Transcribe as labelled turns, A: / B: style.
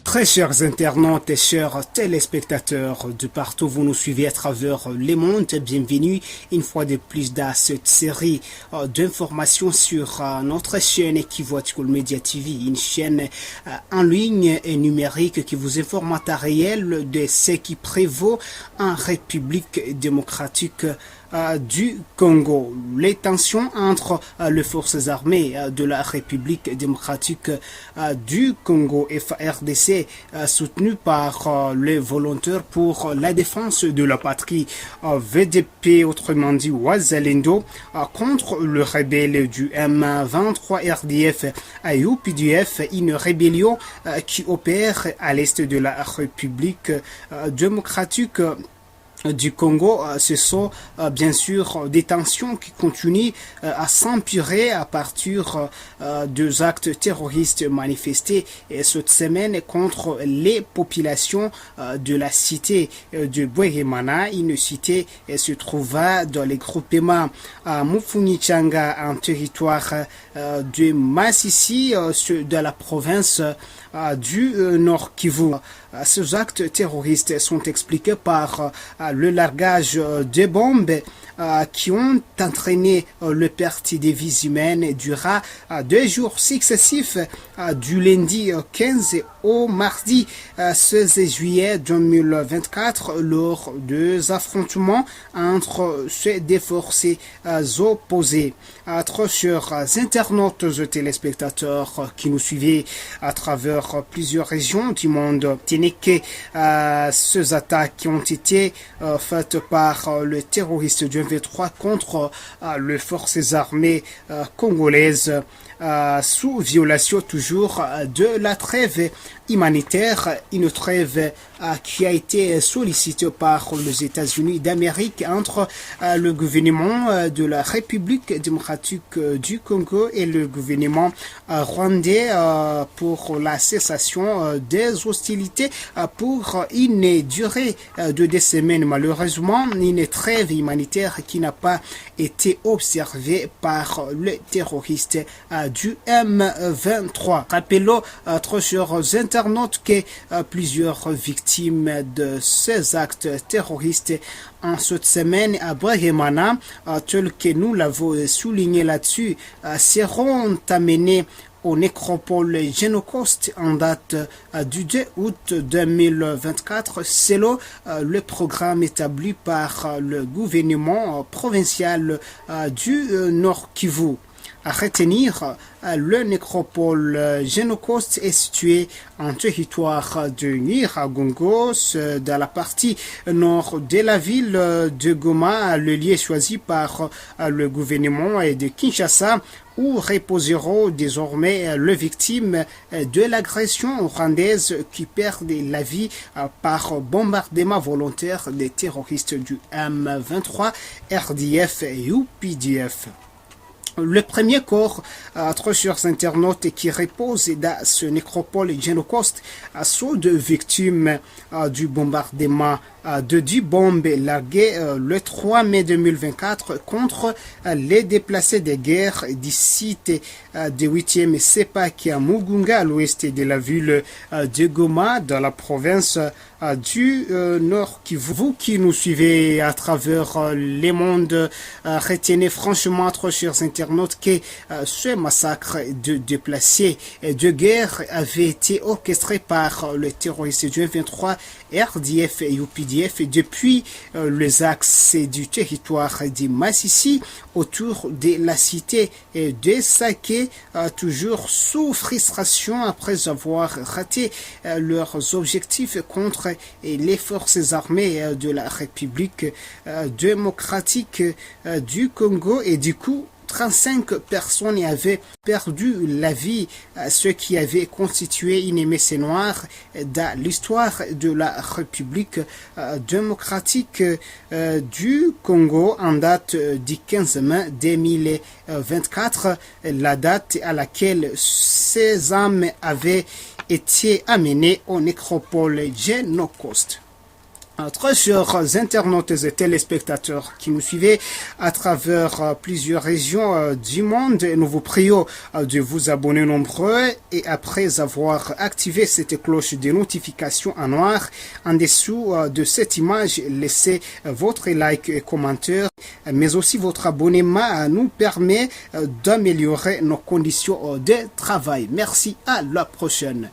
A: Très chers internautes et chers téléspectateurs de partout, vous nous suivez à travers le monde. Bienvenue une fois de plus dans cette série d'informations sur notre chaîne Equivocal Media TV, une chaîne en ligne et numérique qui vous informe en temps réel de ce qui prévaut en République démocratique du Congo. Les tensions entre les forces armées de la République démocratique du Congo FARDC soutenues par les volontaires pour la défense de la patrie VDP, autrement dit Wazalendo, contre le rebelle du M23 RDF à UPDF, une rébellion qui opère à l'est de la République démocratique du Congo. Ce sont bien sûr des tensions qui continuent à s'empirer à partir des actes terroristes manifestés cette semaine contre les populations de la cité de Bweremana. Une cité se trouva dans les groupements Mufunichanga en territoire de Masisi de la province du Nord Kivu. Ces actes terroristes sont expliqués par le largage de bombes qui ont entraîné le perte des vies humaines durant 2 jours successifs du lundi 15 au mardi 16 juillet 2024 lors des affrontements entre ces deux forces opposées. Très chers internautes et téléspectateurs qui nous suivez à travers plusieurs régions du monde, tenez que ces attaques qui ont été faites par le terroriste du M23 contre les forces armées congolaises sous violation toujours de la trêve humanitaire, une trêve qui a été sollicitée par les États-Unis d'Amérique entre le gouvernement de la République démocratique du Congo et le gouvernement rwandais pour la cessation des hostilités pour une durée de 2 semaines. Malheureusement, une trêve humanitaire qui n'a pas été observée par les terroristes du M23. Rappelons, très chers internautes, que plusieurs victimes de ces actes terroristes en cette semaine à Bweremana, tel que nous l'avons souligné là-dessus, seront amenés au nécropole Génocoste en date du 2 août 2024 selon le programme établi par le gouvernement provincial du Nord Kivu. À retenir, le nécropole Génocoste est situé en territoire de Nyiragongo, dans la partie nord de la ville de Goma, le lieu choisi par le gouvernement de Kinshasa, où reposeront désormais les victimes de l'agression rwandaise qui perdent la vie par bombardement volontaire des terroristes du M23, RDF et UPDF. Le premier corps, très chers internautes, qui repose dans ce nécropole Génocoste, sont de victimes du bombardement de 10 bombes larguées le 3 mai 2024 contre les déplacés de guerre du site de 8e Sepaki à Mugunga, à l'ouest de la ville de Goma, dans la province du Nord Kivu. Vous qui nous suivez à travers le monde, retenez franchement, très chers internautes, que ce massacre de déplacés de guerre avait été orchestré par les terroristes du M23, RDF et UPDF depuis les axes du territoire de Masisi autour de la cité de Saké, toujours sous frustration après avoir raté leurs objectifs contre les forces armées de la République démocratique du Congo. Et du coup, 35 personnes avaient perdu la vie, ce qui avait constitué une émesse noire dans l'histoire de la République démocratique du Congo en date du 15 mai 2024, la date à laquelle ces âmes avaient été amenées au nécropole Génocoste. Très chers internautes et téléspectateurs qui nous suivez à travers plusieurs régions du monde, nous vous prions de vous abonner nombreux et après avoir activé cette cloche de notification en noir en dessous de cette image, laissez votre like et commentaire, mais aussi votre abonnement nous permet d'améliorer nos conditions de travail. Merci, à la prochaine.